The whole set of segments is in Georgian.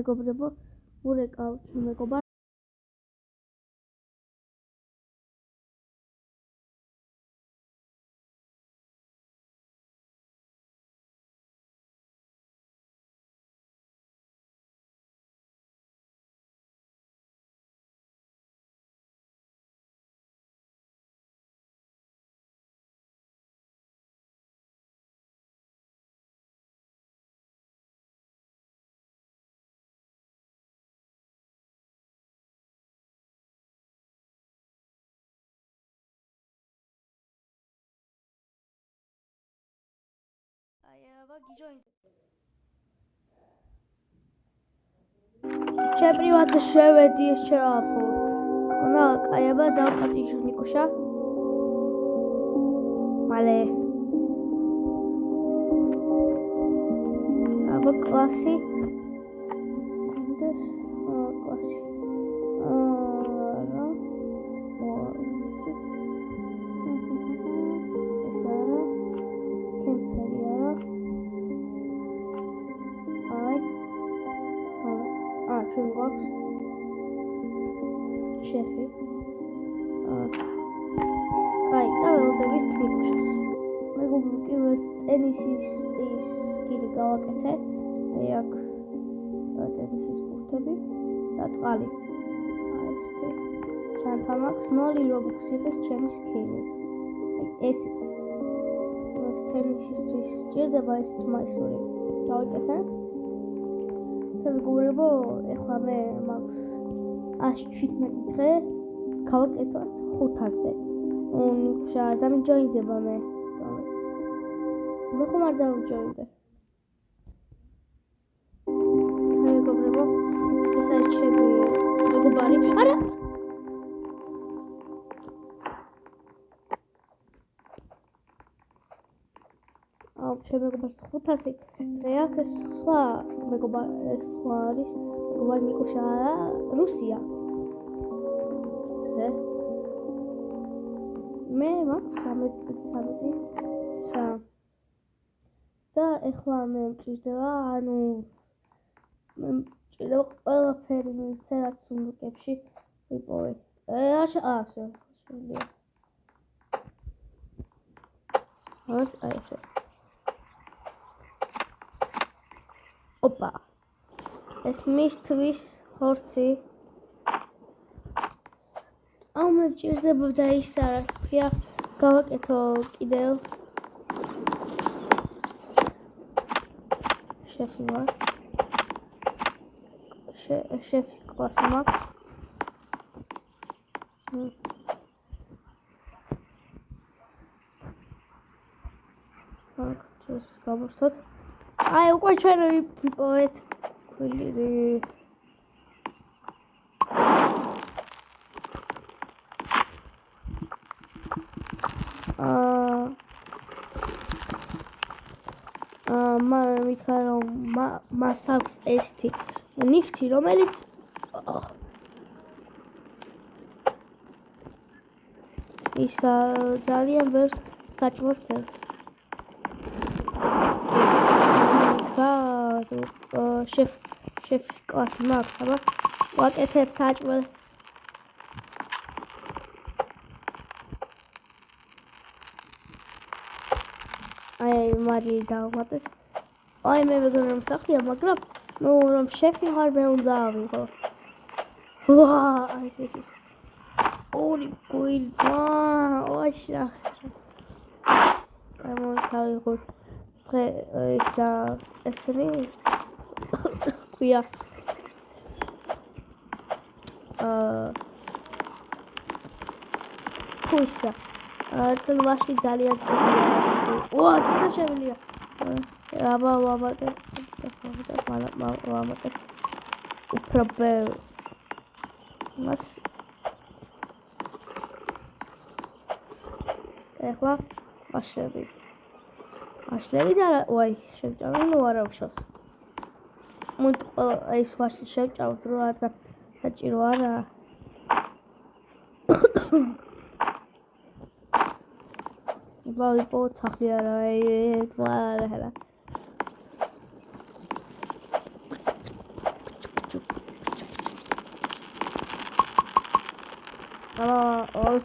მეგობრებო, ურეკავ მეგობარ. Чем приват შევედი ეს შეაფო. Она კაიაბა დავყატიჟ ნიკუშა. მალე. აბა კლასი. ეს კლასი. რა. Box შეფი კაი დაველოდებით მიკუშას მეგობრებო პირველ ტენისისტის სკილი გავაკეთე აი აქ ტენისის ბურთები და წყალი აი ეს შანთამაქს 0 რობუქს იღეს ჩემი სკილი აი ესეც ტენისისთვის სჭირდება ეს მაისური გავაკეთე მეგობრებო, ეხლა მე მაქვს 117 დღე, გავაკეთოთ 500-ზე. ნიკუშა არ დამიჯოინდება მე. მე ხომ არ დავიჯოინდე. მეგობრებო, ეს არის ჩემი მეგობარი. არა! ჩემ მეგობარს 500 დღე აქვს სხვა მეგობარი სხვა არის მეგობარი ნიკუშა რუსია ესე მე მაქვს 13 და ეხლა მე მჭირდება ანუ მე მჭირდება ყველაფერი მიცე რაც სუნდუკებში ვიპოვე ასე აი ესე Opa. Es მისთვის ხორცი. მე ჭირდება და ის არა ქვია გავაკეთო კიდევ. შეფი ვარ. შეფის კლასი მაქვს. ეს გავხსოთ. აი უკვე ჩვენ ვიპოვეთ ქვილი მითხრა რომ მას აქვს ესეთი ნიფტი რომელიც ის ძალიან ბევრს საჭმელს წევს შეფის კლასი მაქვს, აბა ვაკეთებ საჭმელს. აი, მარი დავუმატეთ. აი, მე მეგონა რომ სახლია, მაგრამ ნუ რომ შეფი ხარ მე უნდა ავიღო. აი, ეს. ორი გუილი, ოშა. აი, მოვთავიღო. ისა ესენი ქვია ხუისა თლვაში ძალიან შეგვიძლია ეს შეგვიძლია აბა ვამატებ უფრო ბევრ მას ეხლა ვაშლები აშლები და ვაი შევჭამე ნუ არა უშავს მოდ აი ეს ვაშლი შევჭამოთ რომ არ საჭირო არა ვიპოვოთ სახლი არა არა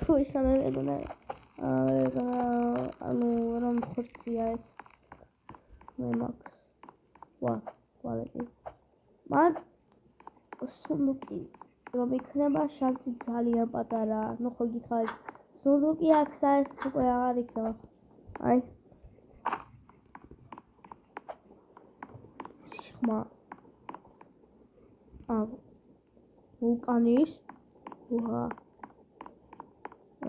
თუ ისანე ეგონა ანუ რომ ხორცია ეს მე მაქვს ვალეტი მან სუნდუკი რომ იქნება შანსი ძალიან პატარაა ნუ ხო გითხარით სუნდუკი აქ საერთოდ უკვე აღარ იქნება აი ხმა ვულკანის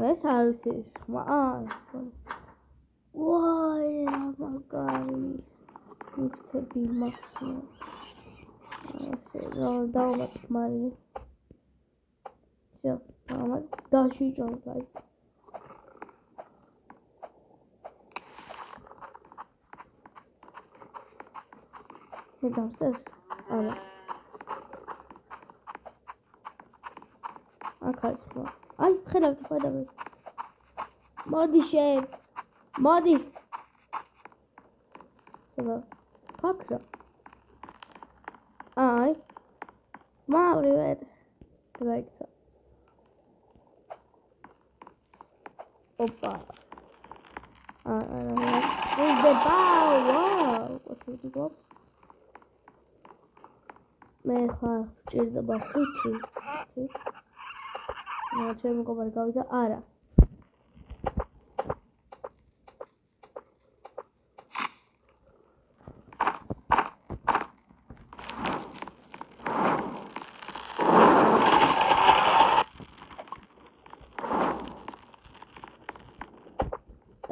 ეს არის ის ხმა ვაი რა მაგარის მიქცები მაქვს დავამატ ხმარი დაშვიჭოთ აი მე დავსწრებს არა აქ არის ხმა აი ხედავთ მოდი შენ მოდი ფაქრა აი მaurile რაიქცა ოპა მე ხარ ჭირდება 5 ჩემი მეგობარი გავიდა არა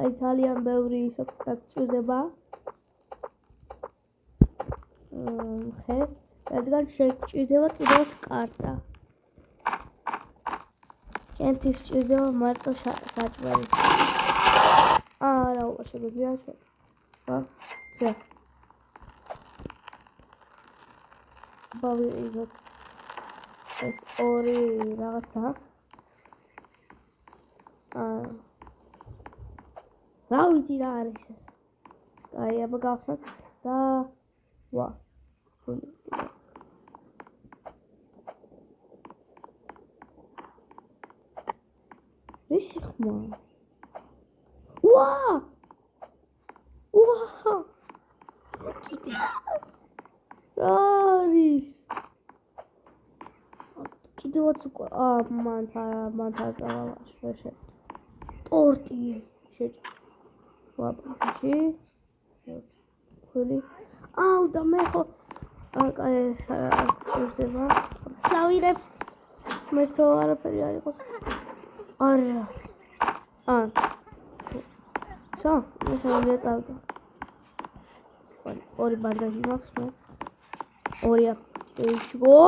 აი ძალიან ბევრი ისო გაგჭირდება ხე რადგან შეჭირდება კიდევ კარტა კენთვის ჭირდება მარტო საჭმელი არა შეგვიძლია შე ბავშვი ეს ორი რაღაცა რა ვიცი რა არის ეს აი აბა გავხსნათ და ვა ისი ხმა ვა რა არის კიდევაც უკვე მან შეშე ტორტი შეჭ ვაპში ხული აუ და მე ხო აი ეს ჭირდება სავირებ მე თო არაფერი არ იყოს არა შო მე ხელი წავდა ორი ბანდაჟი მაქვს მე ორი ო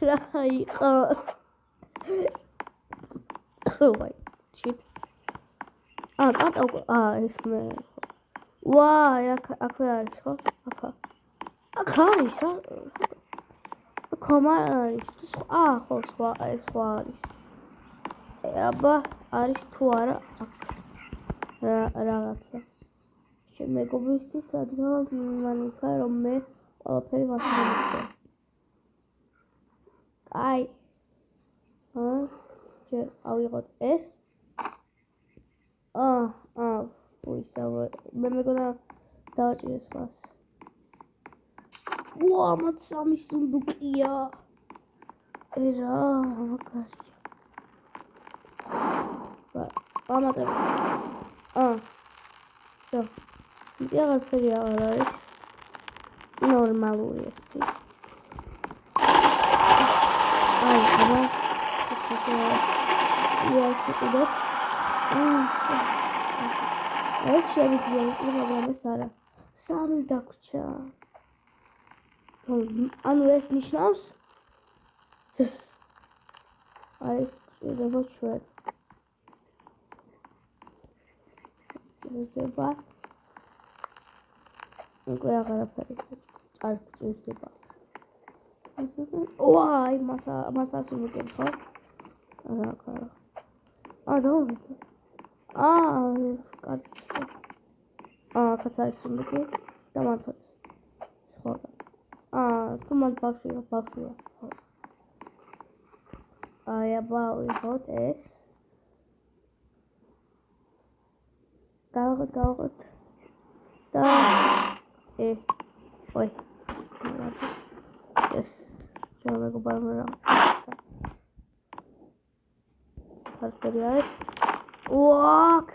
რა იყო ვაი შიტ კარტა ეს მე ვაი აქ არის ხო აქ არის რა ხომ არის ხო სხვა ეს სხვა არის აბა არის თუ არა რაღაცა შემეგობრისთვის რადგან მან ითქვა რომ მე ყველაფერი მართლა აი შე ავიღოთ ეს ვისაუბრე მე მეგონა დავაჭირეს მას ვა მათ სამი სუნდუკია რა მაგარია ამატებ შო მე აღარაფერი აღარ არის ნორმალური ესეთი აი აბა ეს შეიძლება მაგრამ ეს არა სამი დაგვრჩა ანუ ეს ნიშნავს აი შეიძლება ჩვენ შეიძლება უკვე აღარაფერი არ გწევდება ვაი მასას ვიგებ ხო რა კარა დავამატე კაცი კაცი სუნდუკი და მართლაც სხვა თუ მან ბავშვია. აი, ავიღოთ ეს. გავაღოთ. და ой. ეს ჩვენ მეგობარმა რაღაცა. ხარკერი არის. უაკ!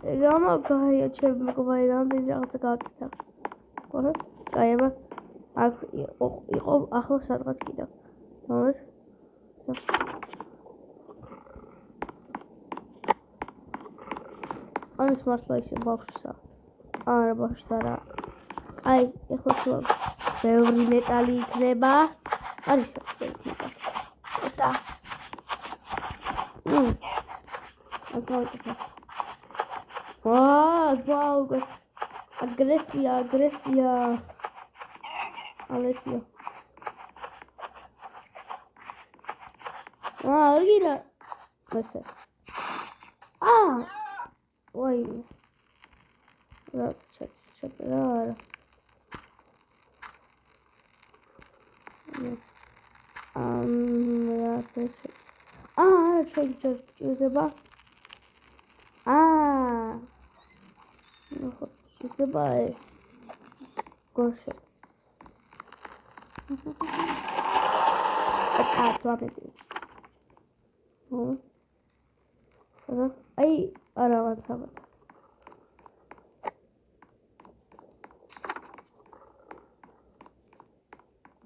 გამაგაია ჩემ მეგობარი რამდენი რაღაცა გააკეთა. ხო? აი, აბა აქ იყო ახლოს სადღაც კიდევ. მომეთ. ამის მართლა ისე ბავშვისა. არა ბავშვისა რა. აი, ეხლა თუ ბევრი მეტალი იქნება. არის მეტალი. და ვაუ, აგრესია. ალესია. არგირა. ესე. ვაი. რა ჩაწერა. შეიძლება. შეიძლება ეს. გოშე. ათვამეთი. აი, არა ვაცაბა.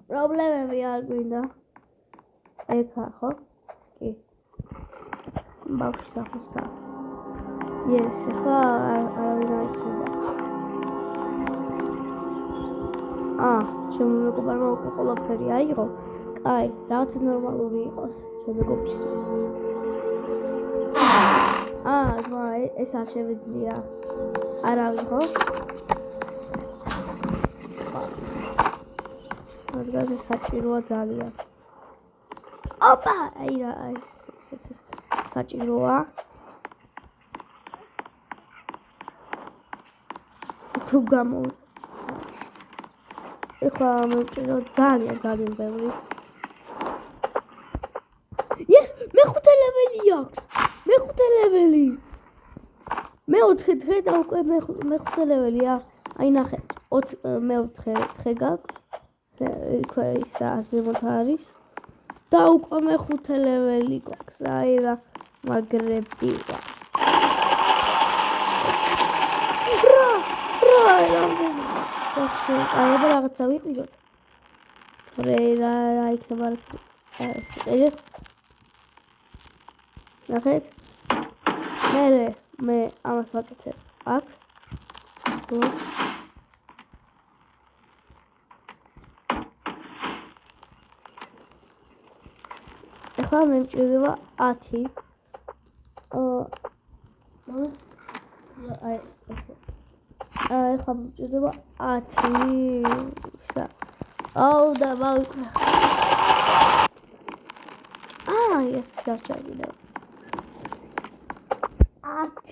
პრობლემები არ გვინდა. ეხა ხო? კი. ბავშვი სახოსთა. ეს ხა არავინ არ იქნება. ჩემი მეგობარმა უკვე ყველაფერი აიღო. აი, რაც ნორმალური იყოს ჩემი მეგობრისთვის. ეს არ შევიძლია. არავინ ხო? რადგან ეს საჭიროა ძალიან. ოპა, აი რა, ეს საჭიროა. თუ გამოვიდა. ეხლა მოვჭირო ძალიან ბევრი. ეს მეხუთე ლეველი აქვს. მეხუთე ლეველი. მეოთხე დღე და უკვე მეხუთე ლეველია. აი ნახე, მეოთხე დღე გაქვს. იქა ის ზემოთ არის. და უკვე მეხუთე ლეველი გვაქვს. აი რა მაგრები. აი რაღაცა ვიყიდოთ. რა იქნება ეს. ნახეთ. მე ამას ვაკეთებ. აქ. ეხლა მე მჭირდება 10. აი ესე. ეხლა მჭირდება 10. და მოვიკრა. ეს ჩარჩაგიდა.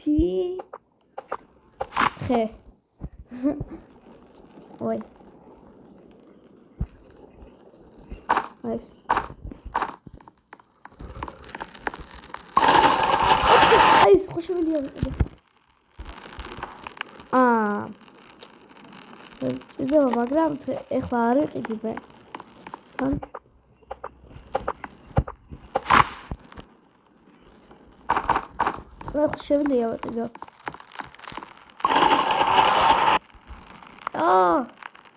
10. ხე. ой. ეს. აი, ხოშებელია ვიყიდე. შეიძლება, მაგრამ ეხლა არ ვიყიდი მე. თან. ხოშებელია ვიყიდე.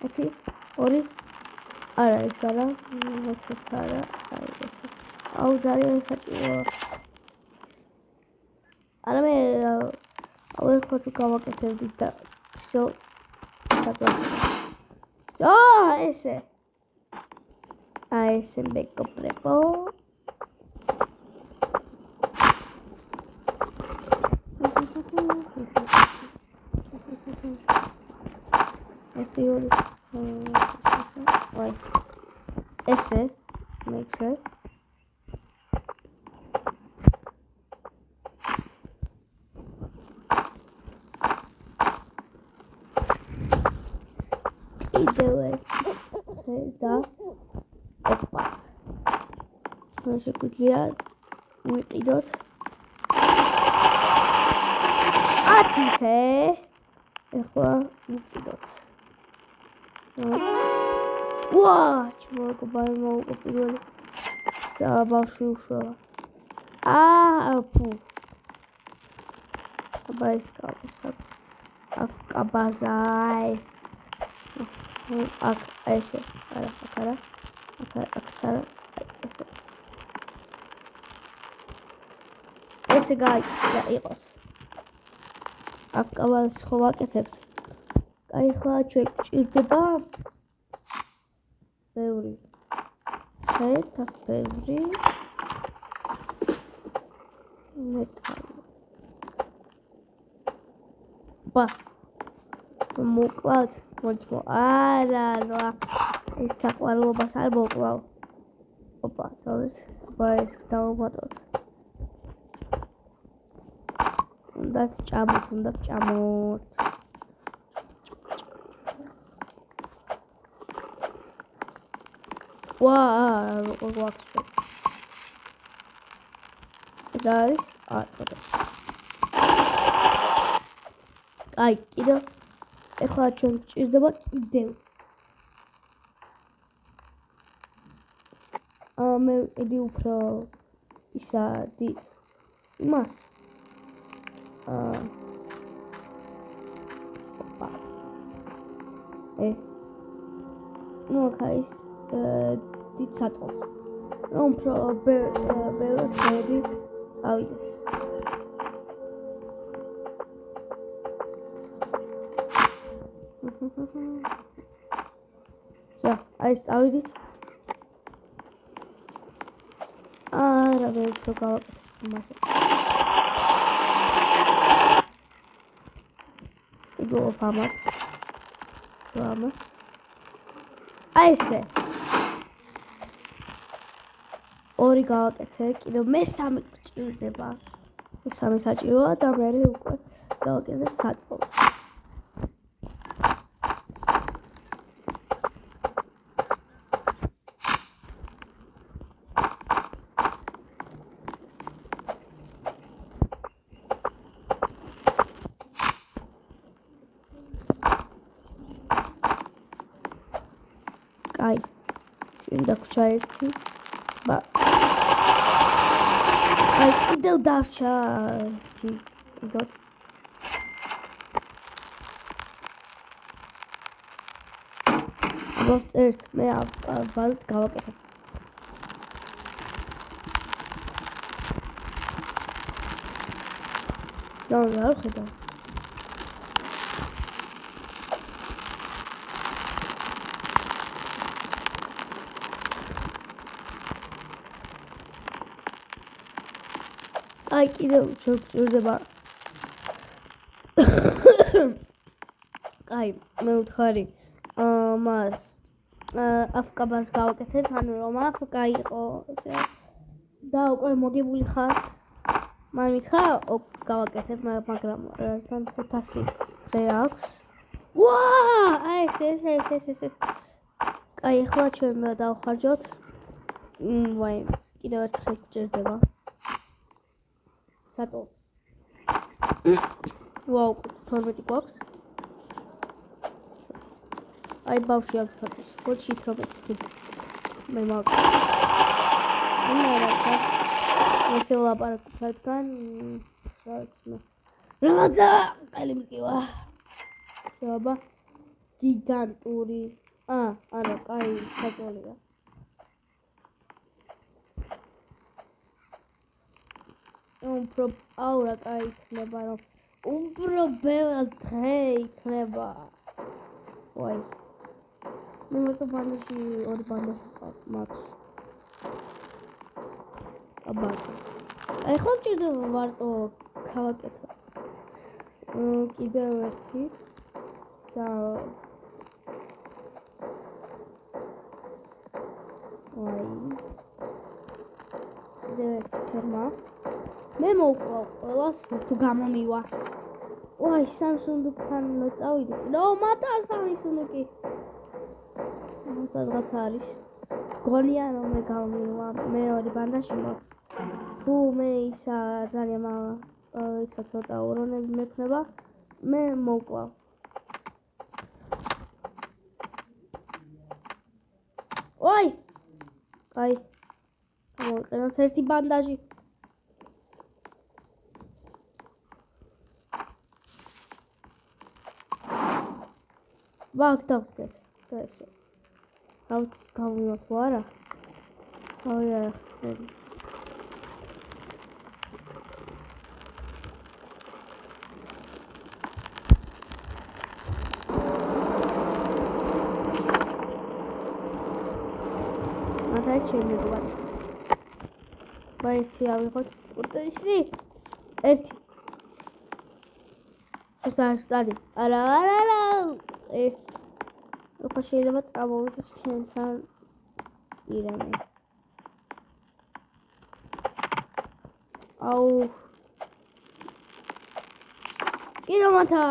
ეთი, ორი. არა, ეს არა. ეს არა. აი ესე. ძალიან საჭიროა. არა მე ეხლა თუ გავაკეთებდი და всё. ესე. ესე მეგობრებო. ესე make sure. ოპა. შეგვიძლია ვიყიდოთ 10 ხე. ეხლა ვიყიდოთ. ვა, ჩმოგობარ მოვყო პირველი. საბავშვი უშველა. ფუ. აბაის კაბაზა. კაბაზაის. აქ ესე. არა, აქ არა. ესე გაიწია იყოს. აქ კაბაზას ხო ვაკეთებთ. აი ხლა ჩვენ გვჭირდება ბევრი. ხეთა ბევრი. მეტალი. ბა. მოკლავთ, მოჭმო. არა, რა. ეს საყვარლობას არ მოკლავ. ოპა, თავის. ბა ეს დავუმატოთ. უნდა ვჭამოთ. ვა, გვაქვს. ეს არის? ატყდა. აი, კიდევ ეხლა ჩვენ გვჭირდება კიდევ. მე ვიყიდი უფრო ისა დიდ იმას. ოპა. ნუ ხაი დიდ საწოლს. რომ უფრო ბევრად ხეები ავიდეს. აი წავიდით. არა ვერ უფრო გავაკეთებ იმასე. იგივე ამას. აი ესე. ორი გავაკეთე, კიდევ მესამე გჭირდება. მესამე საჭიროა და მე უკვე გავაკეთებ საწოლს. აი, შენ დაგვრჩა ერთი. ბა. აი, კიდევ დავრჩა ერთი. იდოთ. ერთ მე ბაზს გავაკეთებ. რა ხედავ? აი კიდევ შეგჭირდება. აი მე ვთხარი მას აფკაბას გავაკეთეთ, ანუ რომ აქ გაიყო და უკვე მოგებული ხარ. მან მითხრა გავაკეთებ, მაგრამ თან 500 ხე აქვს. ვა! აი ეს. აი ახლა ჩვენ დავხარჯოთ. ვაი, კიდევ ერთ ხე გჭირდება. საწოლ. ვაუ, 12 გვაქვს. აი ბავშვი აქვს საწოლს. ხოჩით რომ ეს მე მაგ. ესე ლაპარაკობ სადგან. რაღაცა ყელი მკივა. შეობა გიგანტური. არა, კაი საწოლია. უფრო აურა კაი იქნება, რომ უფრო ბევრად დღე იქნება. ვაი. მე მეტო ბანაში ორი ბანდა მაქვს. აბა. აი ხო ჭირდება მარტო გავაკეთო. კიდევ ერთი და ვაი. კიდევ ერთი ფერმა. მე მოვყვა ყველას თუ გამომივა. ვაი, Samsung-დან წავიდი. რა, მათა Samsung-ი. სადღაც არის. გონია რომ მე გავმივა მეორე ბანდაჟი მაქვს. თუ მე ისა ძალიან ისა ცოტა ურონები მექნება მე მოვკლავ. ой! აი. მოვიყენოთ ერთი ბანდაჟი. ვაკ დავსკეთ. ესე. გავიმოთ თუ არა? აი არა. შემიძლია. მაინც ავიღოთ უტესი. ერთი. ესაა არა. უფრო შეიძლება წამოვიდეს ჩვენთან ირემი. აუ. კილომათა.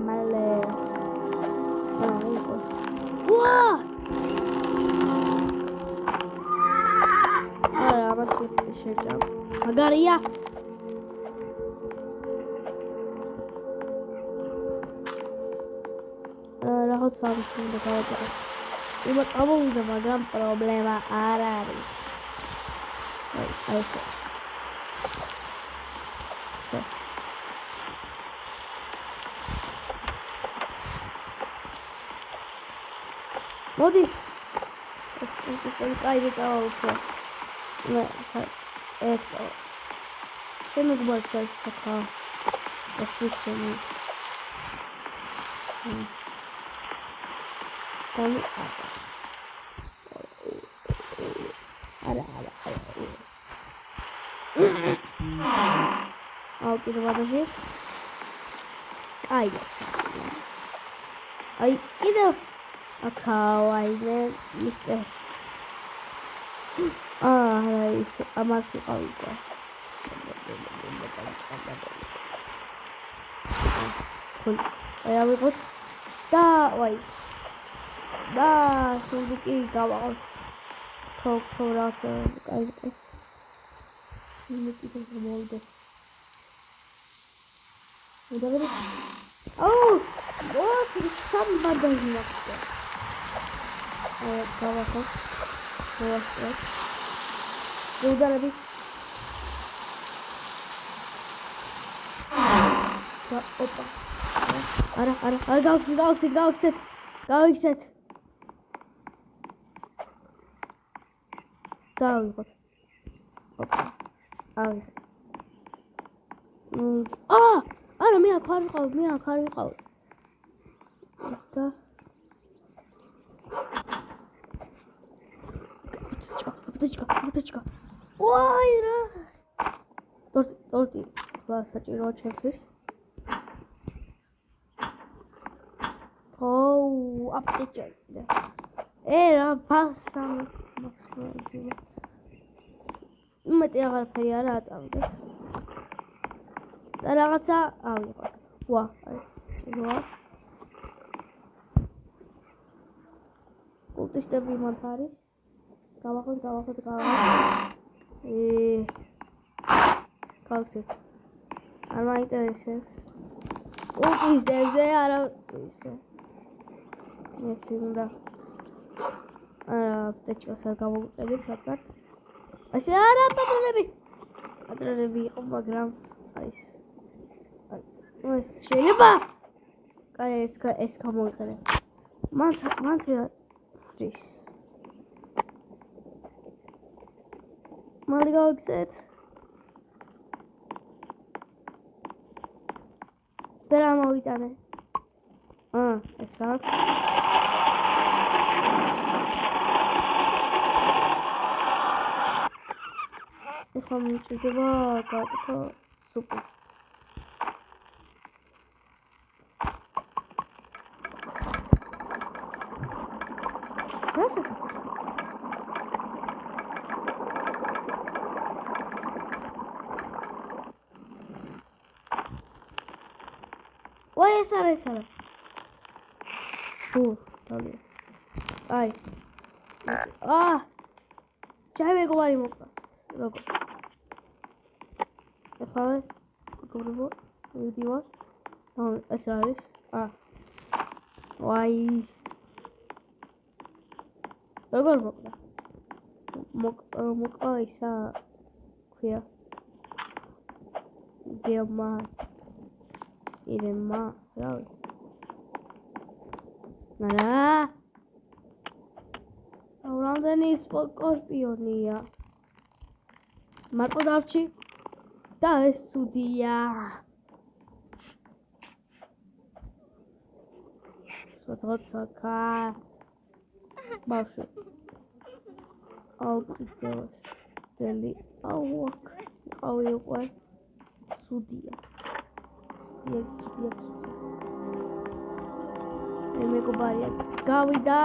მალე. ვა! არა, ამას შეჭამ. მაგარია. რაღაც სამს უნდა გავაწერო. იბა წამოვიდა, მაგრამ პრობლემა არ არის. აი ეს. მოდი. ეს კაი დავაუხო. ეს შემოგვაქვს ხა. ეს ვისწენი. არა. აუ კიდე ვადაში. აი. აი კიდე აკავაინე ისე. ის ამას იყავდა. აი ავიღოთ და ვაი. და სუნდუკი გავაყოთ. თორათ აი. მე კიდე მოვიდე. მოდაგები. აუ! ო, სამბადაჟი მაქვს. გავახოთ. გუდარები. ოპა. არა, გავიქცეთ. დავიღოთ. ოპა. აი. არა, მე აქ არ ვიყავ. და ბუტიჩკა. ვაი რა. ტორტი. საჭიროა ჩემთვის. ოუ, აპტიჭე. რა ფასამ მაქსიმალია. მეტი აღარაფერი არა აწავდე. და რაღაცა ავიღოთ. ვა, აი. კულტისტები მათ არის. გავახოთ. გავხსეთ. არ მაინტერესებს. კულტისტებზე არა ისე. ერთი უნდა. აპტეჩკას არ გამოვიყენებ საკად. ასე არა პატრონები იყო, მაგრამ აი ეს შეიძლება. კაი ეს გამოვიყენებ. მან ის მალე გავიქცეთ. და რა მოვიტანე? ეს აქ. ეხლა მიჭირდება გაკეთო სუპი. ой, ეს არა. Фу, დალი. აი. ჩაი მეგობარი მოკლა. როგორ? ეხლა გოგრობო, ვიდივარ. ეს არის. ვაი. როგორ მოკლა? მოკლა ისა. ქვია. დიამა. ირემა, რა ვიცი. ნანა. რამდენი სკორპიონია. მარტო დავჭი და ეს ცუდია. სოთოცა. ბავშვი. კიდევ დელი. აქ. ყავი უკვე. ცუდია. მეგობარია გავიდა.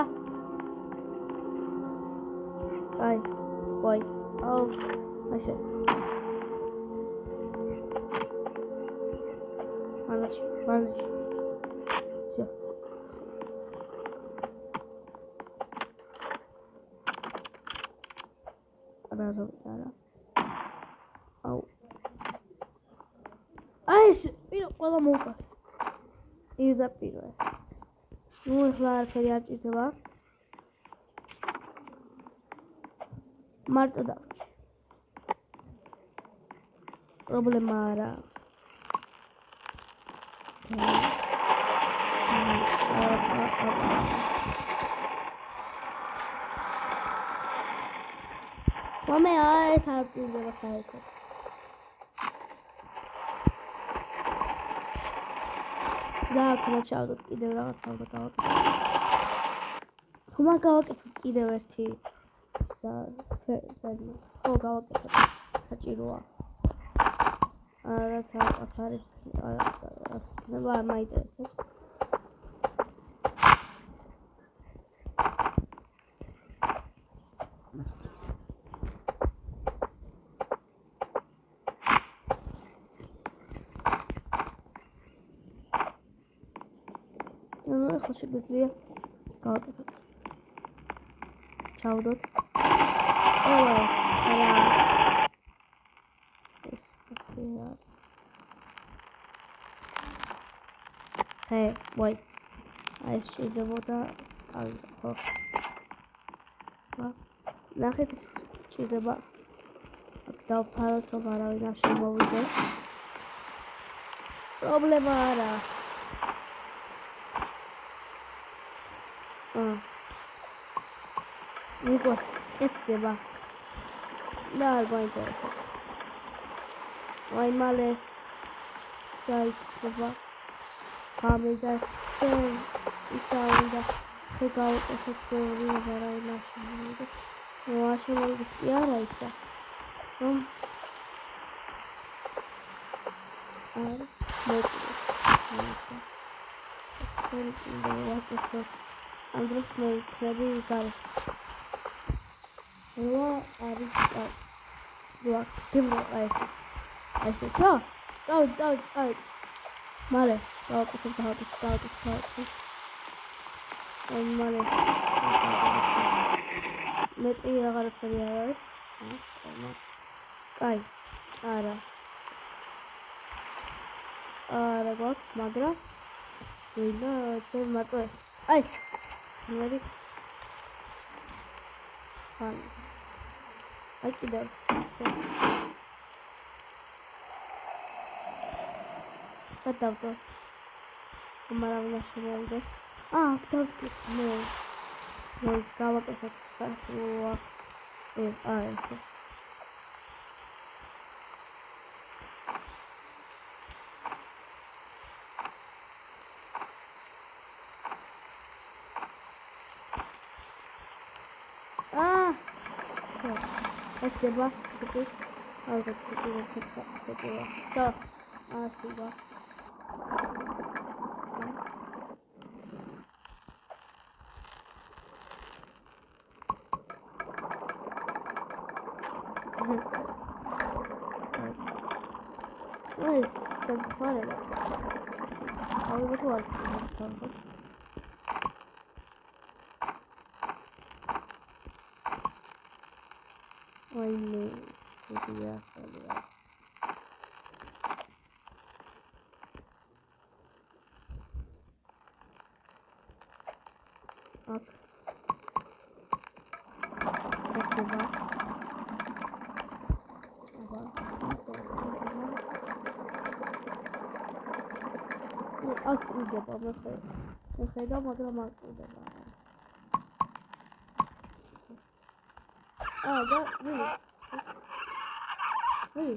აი, ვაი. ასე. მანაში. შე. არა. ეს პირო ყველა მოვყვა. ირდა პირო. ნუ ახლა არაფერი არ ჭირდება. მარტო დავჭი. პრობლემა არა. მომე ეს არ ჭირდება საერთოდ. და ქნაჩავდოთ კიდევ რაღაცა და გავაკეთოთ. ხომ გავაკეთოთ კიდევ ერთი. ხო გავაკეთოთ. საჭიროა. რაც არის. არა მაინტერესებს. ახლა შეგვიძლია გავაკეთოთ. ჩავდოთ. არა. ვაი. აი შეიძლება ხო. ნახეთ შეიძლება აქ დავფაროთ რომ არავინ არ შემოვიდეს. პრობლემა არა. ნიკო, ეცდება. და არ გვაინტერესებს. ვაი მალე გაიქცება. გამიდა ისაუნდა შეგავაკეთოთ ბევრი არავინ არ შემოვიდეს. არ შემოვიდეს კი არა ისა. რომ არ მოკლე. Andros მოიქნები გარეთ. რა არის ეს ხო? დავი. მალე გავაკეთებ დავაკეთებ. მალე მეტი რაღაცები არ არის. კაი, არა გვაქვს, მაგრამ ვინა ეს მარტო აი მერი აი კიდევ გადავდო მაგრამ არ შემოვიდეს დავდო მე გავაკეთებ სასულა ეს Спасибо. Теперь Все. Спасибо. Ой, как хорошо. ავიღო თუ არ გავხო. ვაიმე, ისია ხალხი. აქ. აქ უდება მე ხედავ, მაგრამ აქ უდება. და ვი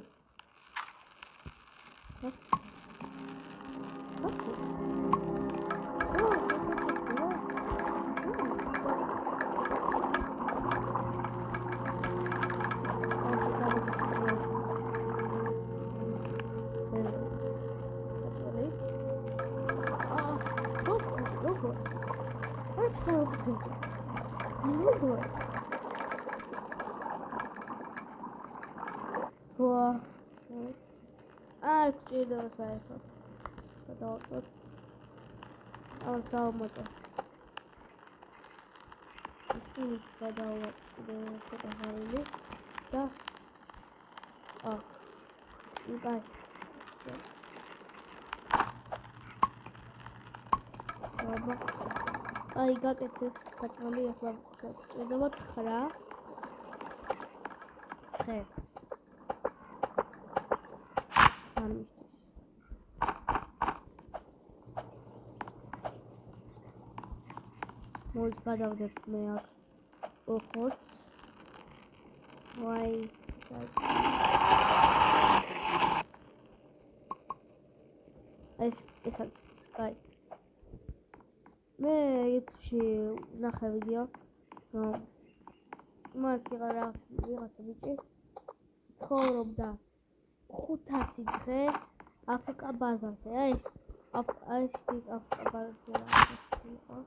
ჭირდება საერთოდ. გადავაკეთოთ. დავმატო. ისინი გადავაკეთოთ ახალი და იტაი. გაკეთეს საკმაოდ ახლა ჭირდება 9 ხე. გადავდებ მე აქ ოხოც ვაი ეს აი მე ეთში ნახე ვიდეო რომ მარტი რაღაცა ბიჭი ცხოვრობდა 500 დღე აფრიკა ბაზარზე აი აფრიკა ბაზარზე იყო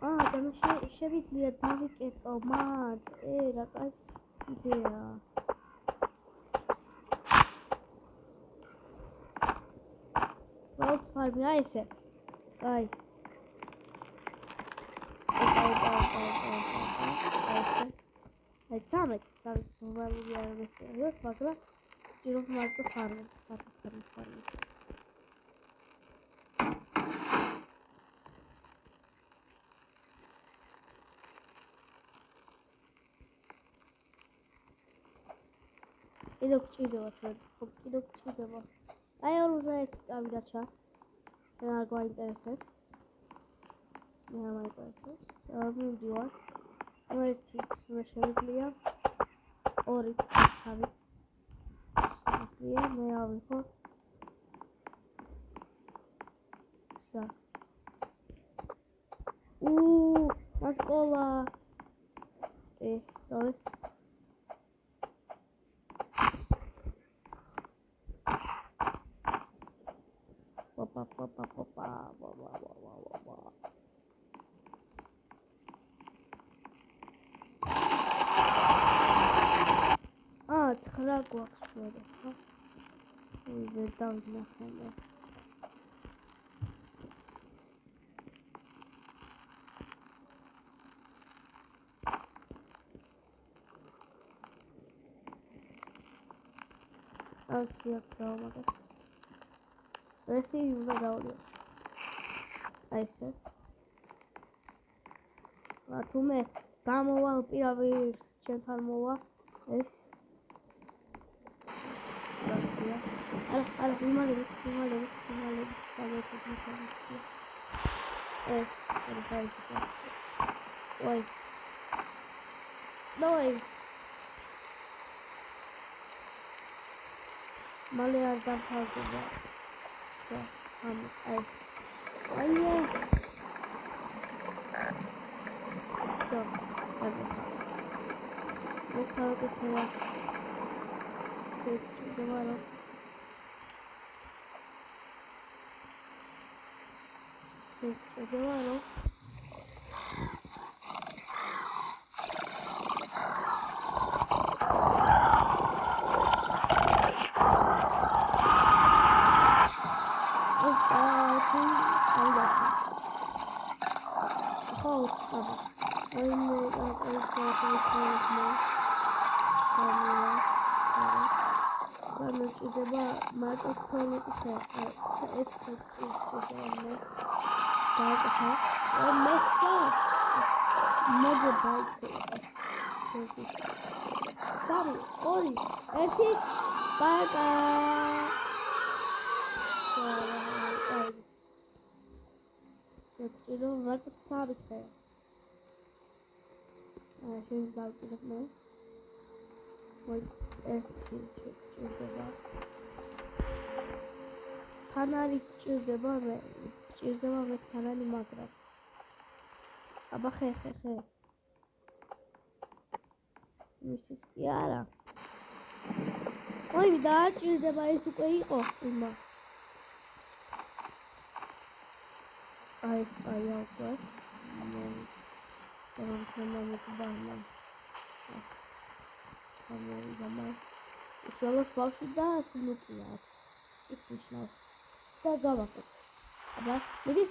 და შევიძლია დავიკეთო მათ რა კაცი იდეა ფარმი აი ესე აი სამეთ მობილური არ მესწრებს მაგრამ ჭირობს მარტო ფარმი Ido gċideva. Għajru zaħek għavidaċa. Jena għu intereses. Jena ma intereses. Min diwa. Għajti s-meċevit lija. Orit s-savit. Lija, me għaviko. Sa. Ma skola. Sorry. ცხრა გვაქვს შევედა, ხო? ვიდე დავინახე. აქ დავამატე. ეს უნდა დავდო. აი ეს. თუმე გამოვალ პირავი ჩემთან მოვა ეს Ala, imagine. Oi. Doi. Male ardan fazla. Ay. Hadi. Bu kağıdı koyalım. Doğru. Doğru. მარტო 12 ხე. ეს ხე. დააკეთა. მესა. მოგე ბაიქი. Sorry, ორი, ერთი, პაკა. ეს რომ ვარ წავიდე. შენ დავკიდებ მე. მოი ერთი ჭირდება. თანარი ჭირდება მე თანარი მაგრამ. აბა ხე. მისის არა. ოი დააჭირდება ეს უკვე იყო იმა. აი აკვა. რომ შემომწბანა. ამოიღამა. ისოლოს ბავშვი და სულუწია. ის ნიშნავს. და გავაკეთე. აბა მიდი.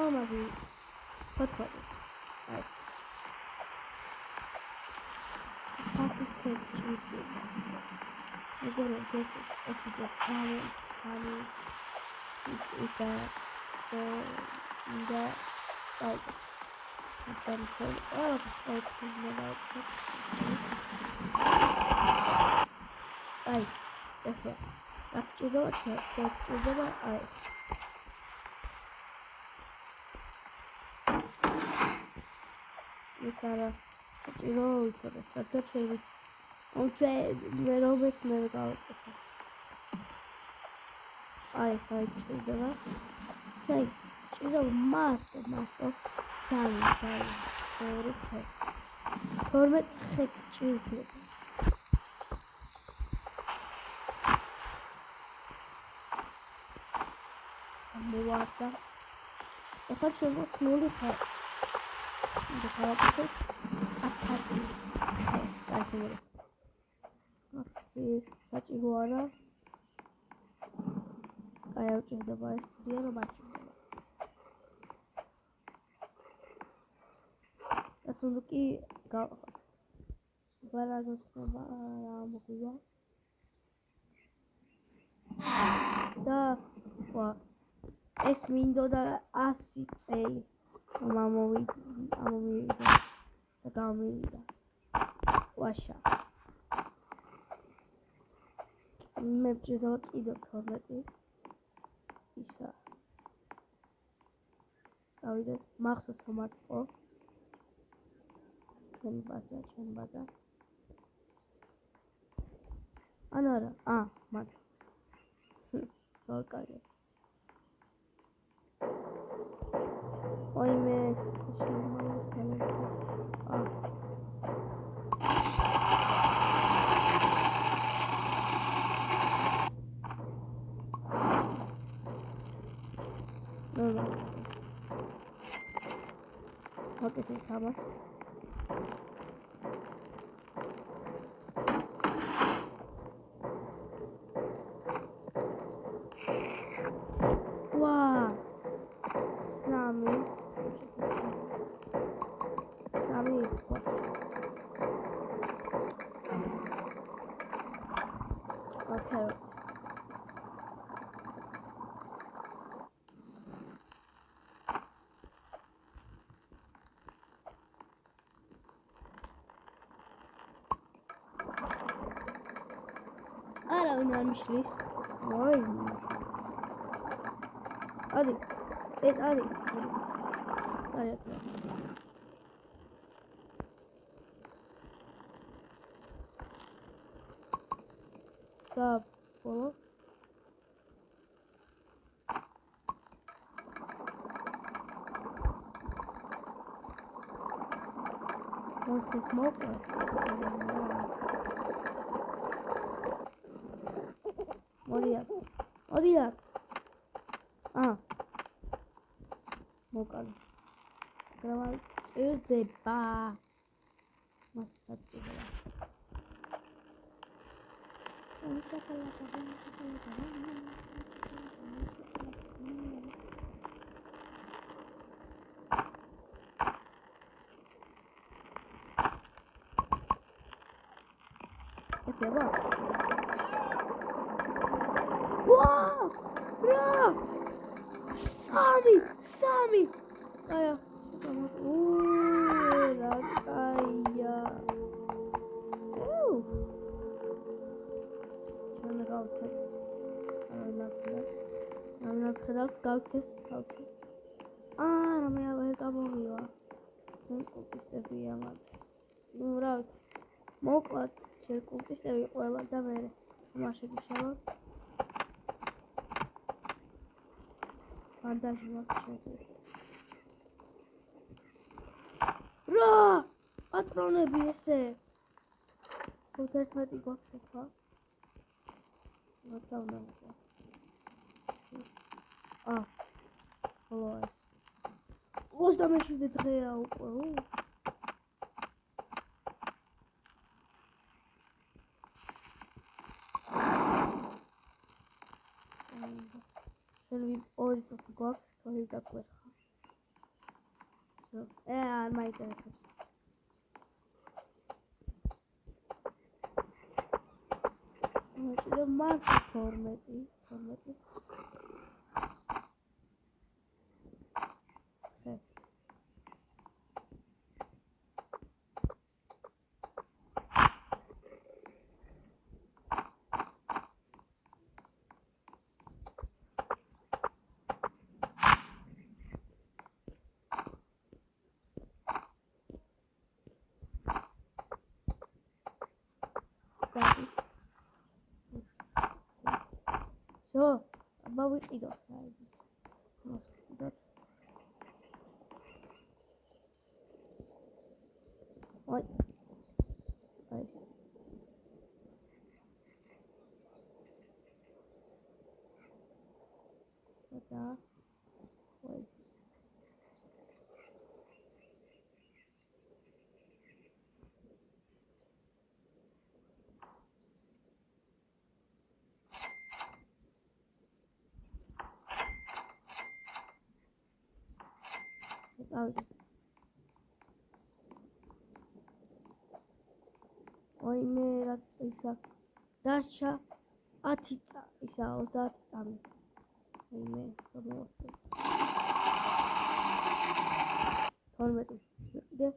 ამაზე. ფოთოლი. აი. Agora eu vou Ai, čizdava. Sai, čizdava masto. Sai. Tormet hek čizdava. Amuvata. Eka čuzo snuli hek. Dekavate ataki. Sai, siguro. Sači guara. Ai aučinzdava es dienu mačinzdava. Sunduki გარაგოსება რა მოგვია და ვა ეს მინდოდა 100 წელი ამოვიდა და გამოვიდა ვაშა მე ვჭირდება კიდევ 12 ისა დავიდეთ მახსოვს რომ მარტო Чем база. Анара. Мат. Только. Ой, мне No. Вот это самое. Okay. Ara mishlis. Vay. Hadi. Hadi. Hadi. Stop. Follow. What's the smoker? Odia. Smoker. Grabar. Es de pa. Más fácil. Este va. ვაა! რა! სამი! აია, რა კაია. Şöyle kalkacağız. Anlatacağız. Kalkacağız. Ramaya böyle kabulüyor. İşte bir yaman. Murat. Moklat. Şirkut işte bir koylar da böyle. Maşa bir şey var. Fantajım var. Ra! Patrona birisi. Bu terfati baktık. Bakalım ne olacak. Olay. Gostam je de drehen ook. Zullen we ooit op de box? Zal ik dat weggaan? Zo. Ja, mijn telefoon. De maak voor met die. Zo, bouw ik dat. Hoi. Nice. Wat daar? Hoi. Uit. Oyne dat isa. Dacha atita isa odat tam. Oyne tamam. Hormeti. Bir de.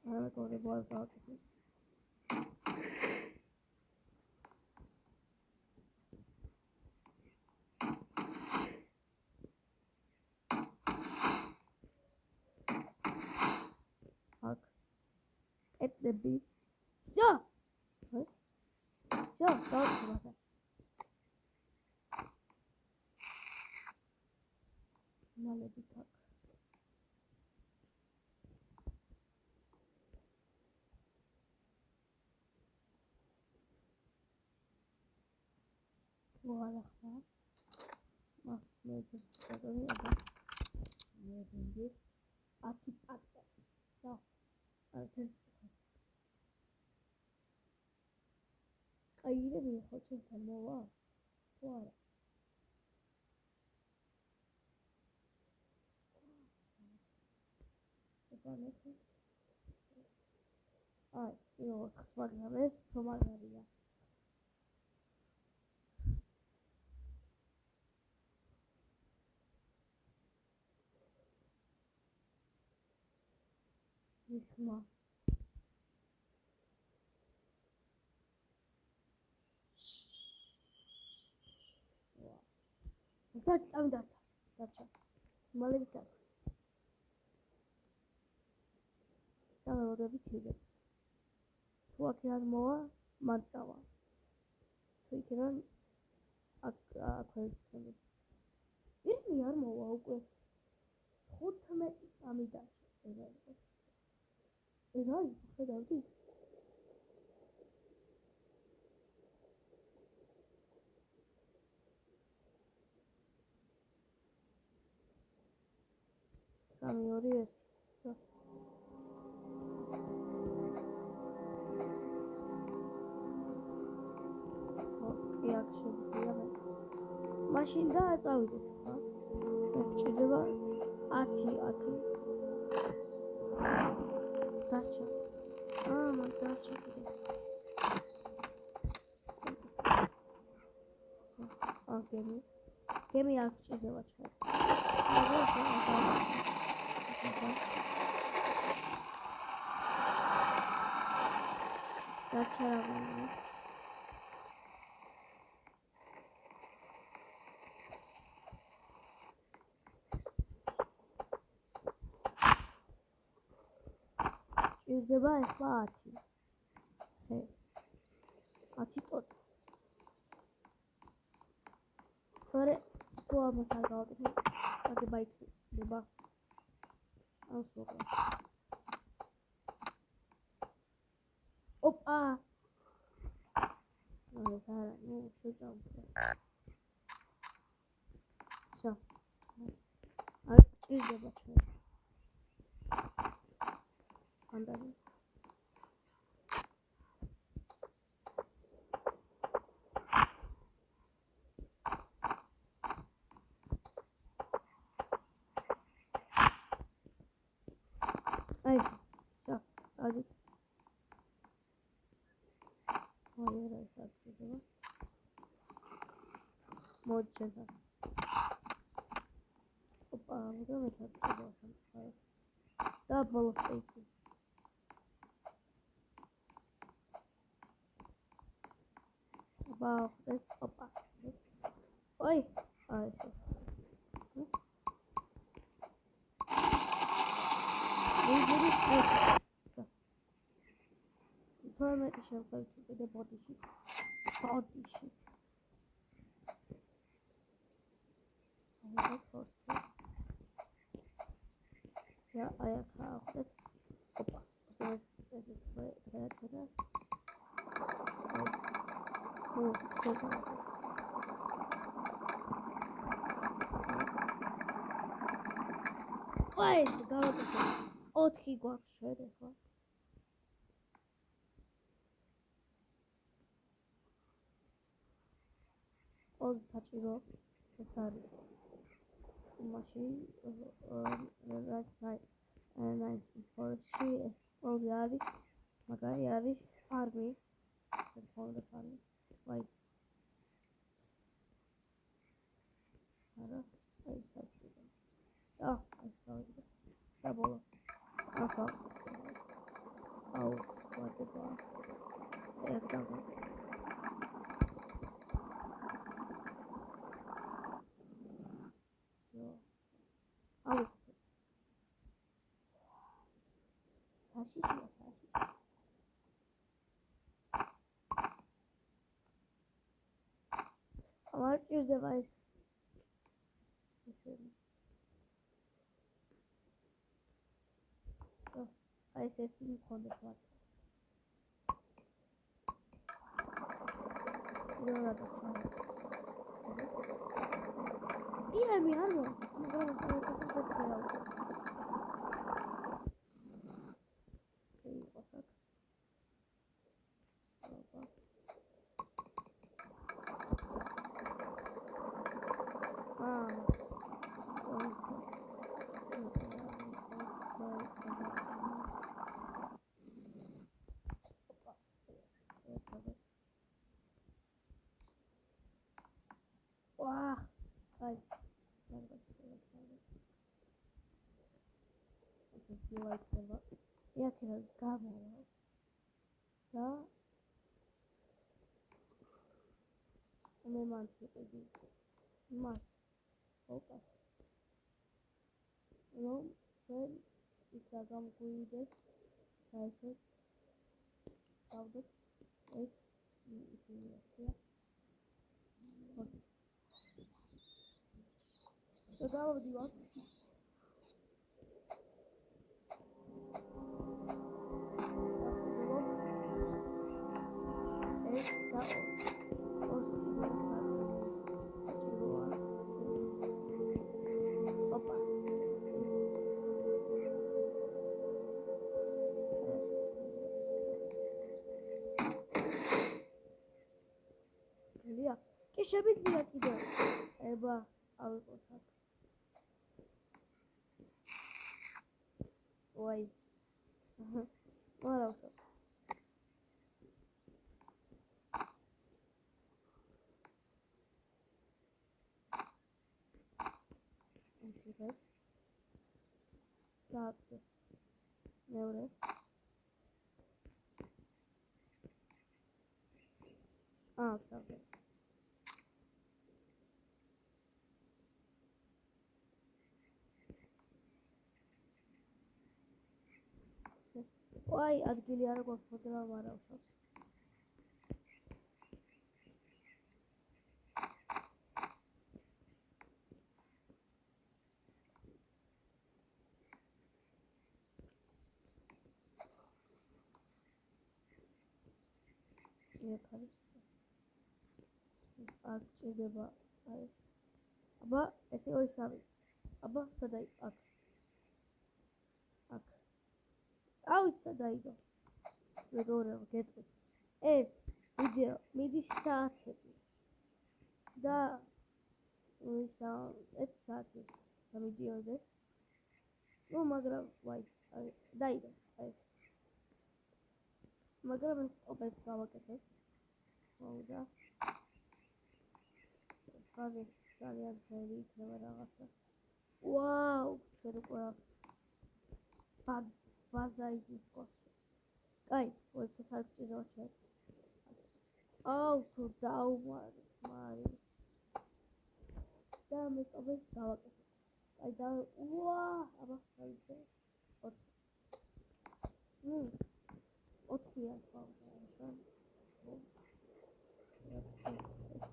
Evet orada bu arada. At the beat. Ya. Ya, daha sonra. Nerede bir tak. Bu arada. Bak, ne yapayım? Ne yapayım? Atıp. Ya. Artık. Ayıyla bir hoşun tanımı var. Bu arada. Ay, yok, kısmına ve somallarıyla. Müslüman. That's Malika. Tamam orada bitirdim. Tuvakiyan moa mantava. Tuvakiyan akvaristim. İrmi yar moa ukwe. Hotme amida. Ezay, bakayım değil. Samıyoruz. Maşında atavdı. Şurada var. Atı. Taça. Gemi არ გჭირდება ჩვენ. გაჩერებული. ჭირდება ახლა 10. ჰე. 10 ტოტი. Sonra bu amasa kaldı. Hadi bak. Bir bak. Al sonra. Hop aa. Evet ha. Ne yapacağım? Şu. Artık izle bakayım. Anladın? Ay, çok hadi. Hayır, hayır, Moçada. Opa, burada mı tatlı? Daha balık eğitim. Opa, opa. Oy, ay. Permit the show go to the body sheet. Body sheet. Yeah, I have it. Opa. This is there. Oh, Why is the garbage? Oh, he got shredded. All the touching off the sun. Machine, right side, and 1943 is all the Aris, Magari Aris, army, and all the army. Why? Oh, I saw it. Double. I saw it. Oh, what the fuck? Yeah, double. Oh. What is the device? So, I said on the plot. You don't have to try. Yeah, me, I know. I'm going to wow. You like the look? Yeah, because God knows. So, I'm in my must focus. You know, when Instagram created, I said, found it, right? Yeah. Okay. So, that would be what? Que chame-se aqui dentro. É boa. Oi. Moral. ეს. დააკეთე. მეორე. დავდე. აი, ადგილი არა გვაქვს, მაგრამ ვარავსავს. ეს არის. აქ ჭირდება აი. აბა, ესე 2-3. აბა, სადაი? აქ. აქ. აუ, სადაიდო. მეგობრებო, გეტყვით. ეს ვიდეო მიდის საათები. და ისა 1 საათი გამიდიოდეს. ნუ, მაგრამ ვაი, დაიდო, ეს. მაგრამ ეს ოპერს გავაკეთებ. მოვიდა. ხაზე ძალიან ძველი იქნება რაღაცა. ვაუ, შერეკვა. ბაზა ის ყოს. აი, ეს საჭირო შე. აუ, თუ დაუმარი, მარი. და მე ოპერს გავაკეთებ. აი და ვა, აბა, საერთო. 4-ია ხო?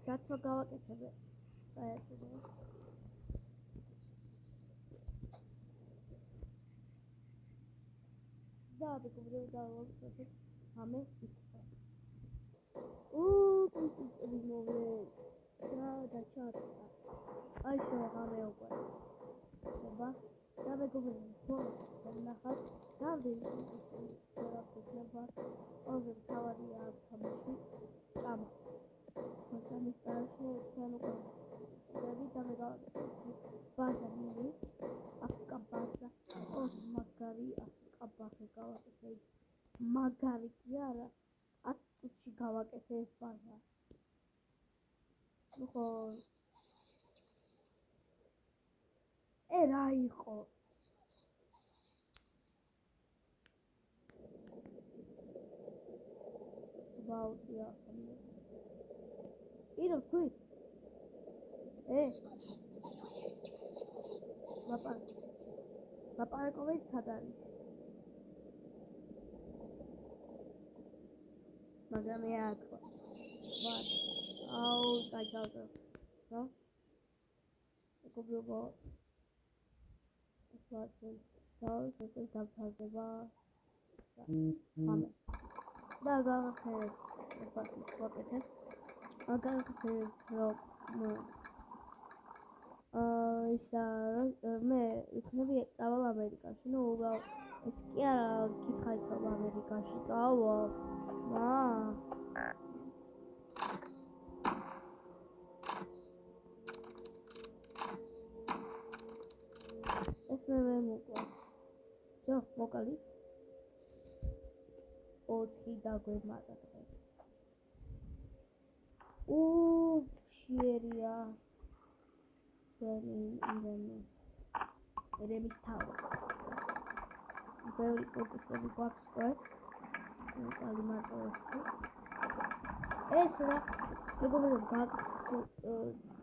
გაცვა გავაკეთებ. საერთოდ. და მეგობრებო დავაკეთებ. ამე იქა. მოვე. და ჩატა. აი შევაღამე უკვე. აბა, და მეგობრებო, ნახავთ, დავდივარ იქნება. ოღონდ თავადია თამაში. კამა. მოდამის წარში თან უკვე. და მე გავაკეთე. ბაზა მიდი. აკა ბაზა. მაგარი აკა ბაზა გავაკეთე. მაგარი კი არა. 10 წუთში გავაკეთე ეს ბაზა. ნუ ხო. რა იყო? ბაუტია ხომ. ირო ქვი. ლაპარაკობენ სად არის? მაგრამ მე აქ ვარ. აუ, გაიგავდა. რა? მეგობრებო. ვარცენ. ეს დავთავდება. ამე. და გავახსენებ. ვაკეთებ. აგარხსენებ, რომ ისა მე იქნები წავალ ამერიკაში. ნუ ეს კი არა გითხარით რომ ამერიკაში წავალ. ეს მე მოკლა. всё, მოკალი. 4 დაგვემატა დღეს. შიერია. ერემის თავი. ბევრი კონტესტები გვაქვს უკვე. მოკალი მარტო ეს რა მეგობრებო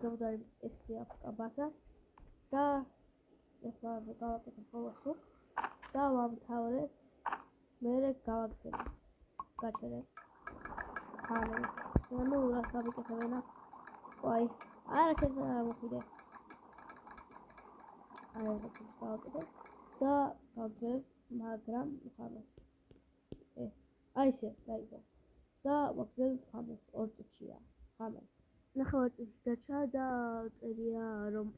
გავდარი ესე აბასა და ეხლა გავაკეთე ხოლმე და ვამთავრე მე გავაკეთე გაჩერე ანუ რა საბიკეთებენა ვაი არა შეიძლება მოხიდე აი ეს გავაკეთე და გავაკეთე მაგრამ ხამეს აი ესე დაიგო და ვაგზელ ხამეს 2 წუთია ხამეს ნახევარ წუთი დაჩა და წერია რომ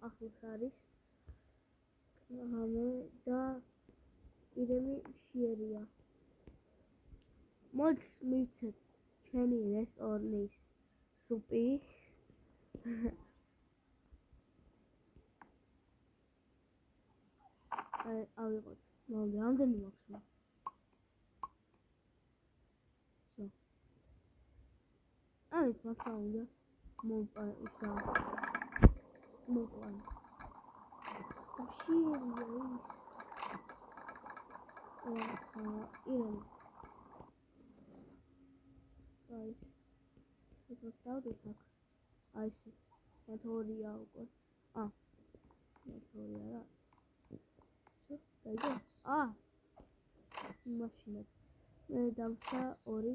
ახლოს არის და ირემი შიერია მოდი მივცეთ ჩვენი რესტორნის სუპი ავიღოთ რამდენი მაქვს აი ფასა უნდა მოპა ისა მოპა მაშინაც მე დავსა 2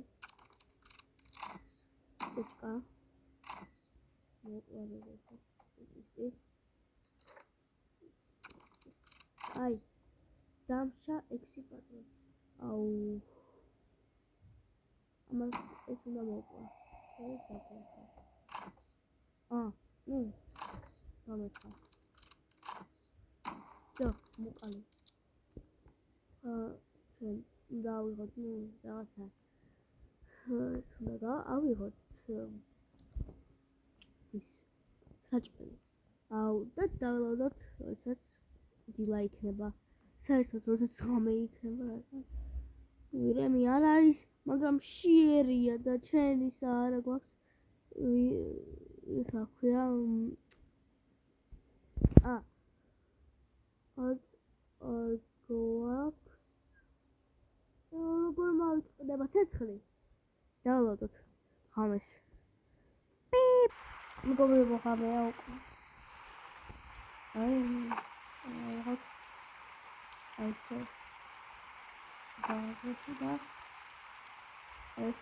ბეჭკა მოყვარებოდა აი დამსა 6 პატრონი აუ ამას ეს უნდა მოვყვა ნუ გამეთხა და მოკალი ჩვენ დავიღოთ ნუ რაღაცა უნდა ავიღოთ ის საჭმელი აუ და დავლოდოთ როდესაც დილა იქნება საერთოდ როდესაც ღამე იქნება ვირემი არ არის მაგრამ შიერია და ჩვენ ისა არა გვაქვს ისა ქვია გვაქვს როგორ მოვიწყდება ცეცხლი დავლოდოთ ღამეს პიპ მეგობრებო ღამეა უკვე აი ეს და ეს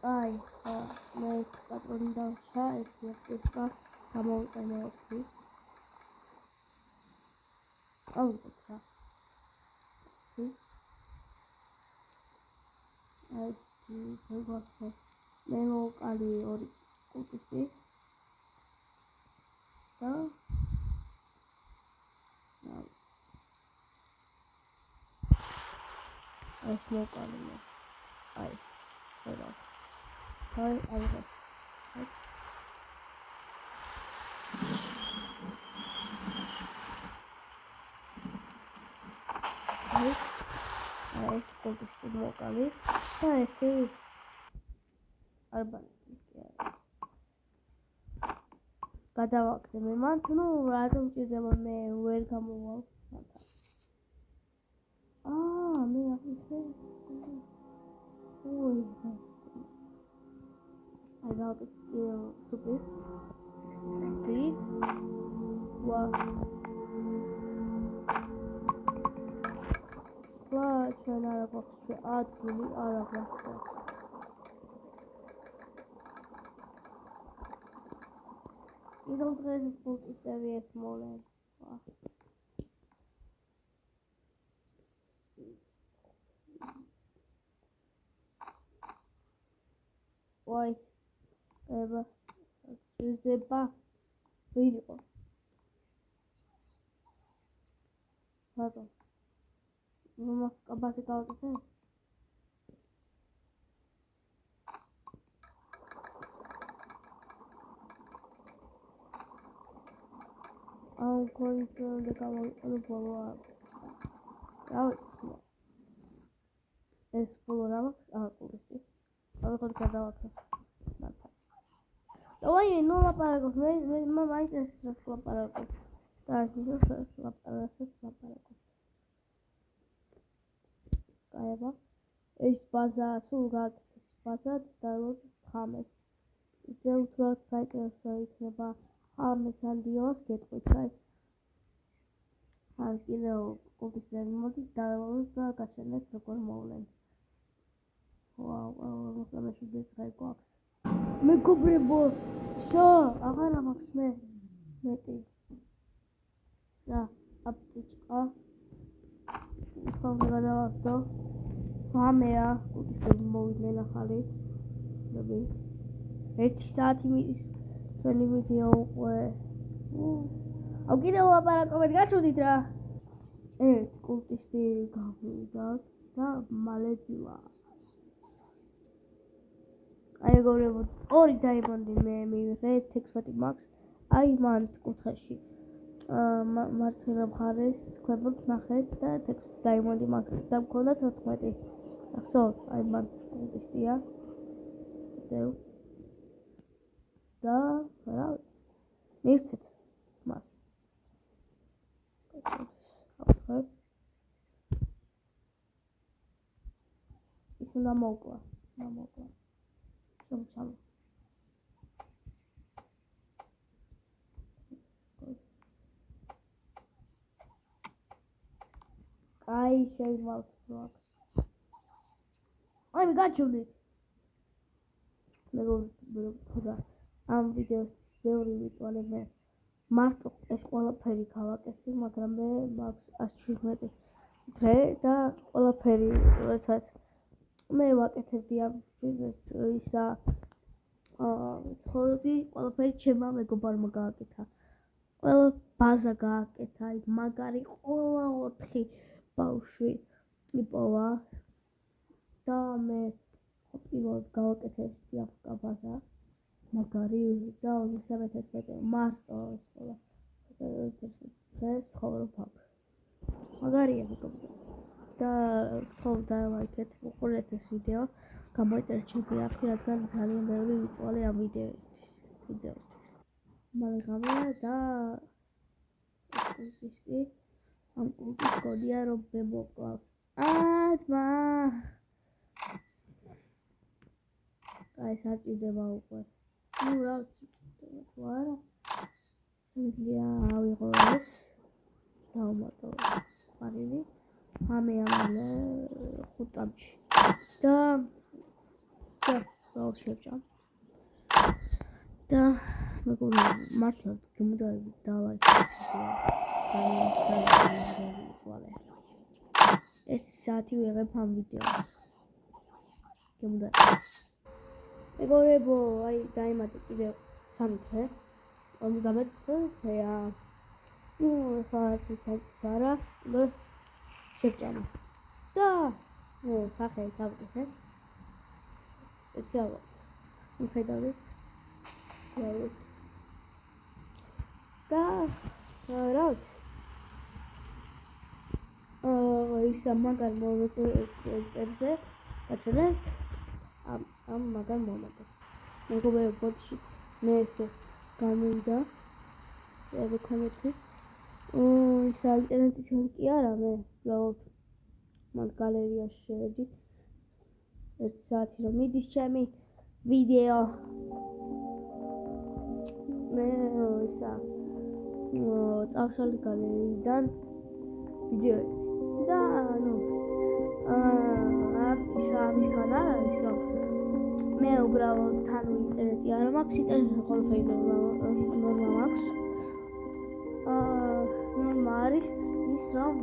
აი მე პატრონი დავშა ეს და გამოვიყენე ოქი ავიღოთ აი ზოგადად მე მოვყალი 2 კულტისტი და ეს მოვყალი აი ხოდა ავიღოთ ეს კულტისტი მოვყალი და ეს არბალეტი გადავაკეთე მე მან ნუ რატომ ჭირდება მე ვერ გამოვალ მე ახლა I got it super big ჩვენ არ გვაქვს ადგილი არ გვაქვს idol დღეს პულტისტები ეს მოლენ ვაი ება ვიდეო რატო ნუ კაბაზე გავაკეთე კონტროლი გამოვიყენო ბოლო ეს ბოლო რა მაქვს კულტისტი ავიღოთ გადავაკეთე давай ну лапарაკოს მე მაინტერესებს ლაპარაკოს და ის ლაპარაკოს კაება ეს ბაზა სულ გააკეთეს ბაზა დალოდის ხამეს ისე უბრალოდ საინტერესო იქნება ხამეს ან დილას გეტყვით აი კიდევ კულტისტები მოდით დალოდოთ და გაჩვენეთ როგორ მოვლენ ვაუ მოსამეშვიდე დღე გვაქვს მეგობრებო შო აღარა მაქვს მე მეტი და აპტიჭკა ხომ გადავახტო ღამეა კულტისტები მოვიდნენ ახალი ნები 1 საათი მიდის ჩვენი ვიდეო უკვე აუ კიდევ ლაპარაკობთ გაჩვდით რა კულტისტი გავიდა და მალე დილა აი მეგობრებო 2 დაიმონდი მე მივიღე 16 მაქვს აი მან კუთხეში მარცხენა მხარეს ქვემოთ ნახეთ და 6 დაიმონდი მაქვს და მქონდა 14 ახსოვთ აი მან კულტისტია მივცეთ მას. ის უნდა მოკლა. ჩამო. აი შეივალთ როაქ. აი გაჩვენეთ. მეგობრებო, ამ ვიდეოს ბევრი ვიწვალე მე. მარტო ეს ყველაფერი გავაკეთე, მაგრამ მე მაქვს 117 დღე და ყველაფერი როდესაც მე ვაკეთებდი ამ ისა ცხოვრობდი, ყველაფერი ჩემმა მეგობარმა გააკეთა. ყველა ბაზა გააკეთა, აი მაგარი ყველა 4 ბავშვი იპოვა და მე პირველად გავაკეთე ამ ბაზა. მაგარი და 2011 მარტო ყველა დღეს ცხოვრობ აქ. მაგარია მეგობრებო. და გთხოვთ დაალაიქეთ, უყურეთ ეს ვიდეო, გამოიწერეთ ჩემი არხი, რადგან ძალიან ბევრი ვიწვალე ამ ვიდეოსთვის. მაგარია და ამ კულტის კოდია რომ მე მოკლავს. ძმა აი საჭირდება უკვე. ნუ რა ვიცი, თუ არა შემიძლია ავიღო ეს დავუმატო პარილი ამე 5 წამში და შევჭამ და მეგობრებო მართლა გემოდარებით დალაიქეთ ეს 1 საათი ვიღებ ამ ვიდეოს გემოდარებით მეგობრებო აი დაიმატე კიდევ 3 დღე 50 დღეა ხარა და შევჭამე და სახე გავკეთე ეცავა მიხედავთ და რა ისა მაგარ მომენტზე გაჩვენეთ ამ მაგარ მომენტზე მეგობრებო ბოდში მე ესე გამოვიდა ევექანეთი ისა ინტერნეტი ჩემ კი არა მე უბრალოდ მაგ გალერეაში შევედი 1 საათი რომ მიდის ჩემი ვიდეო მე ისა წავშალ გალერეიდან ვიდეოები და ისა ამისგან არ არის რომ მე უბრალოდ თან ინტერნეტი არ მაქვს ინტერნეტი ყველაფერი ნორმა მაქვს ნორმა არის ის რომ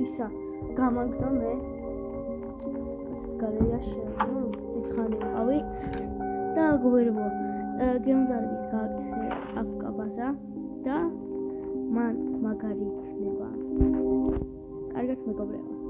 ისა გამაგდო მე გალერეაში დიდხანი ვიყავი და მეგობრებო გემოდარებით გააკეთე აფკაბაზა და მან მაგარი იქნება კარგად მეგობრებო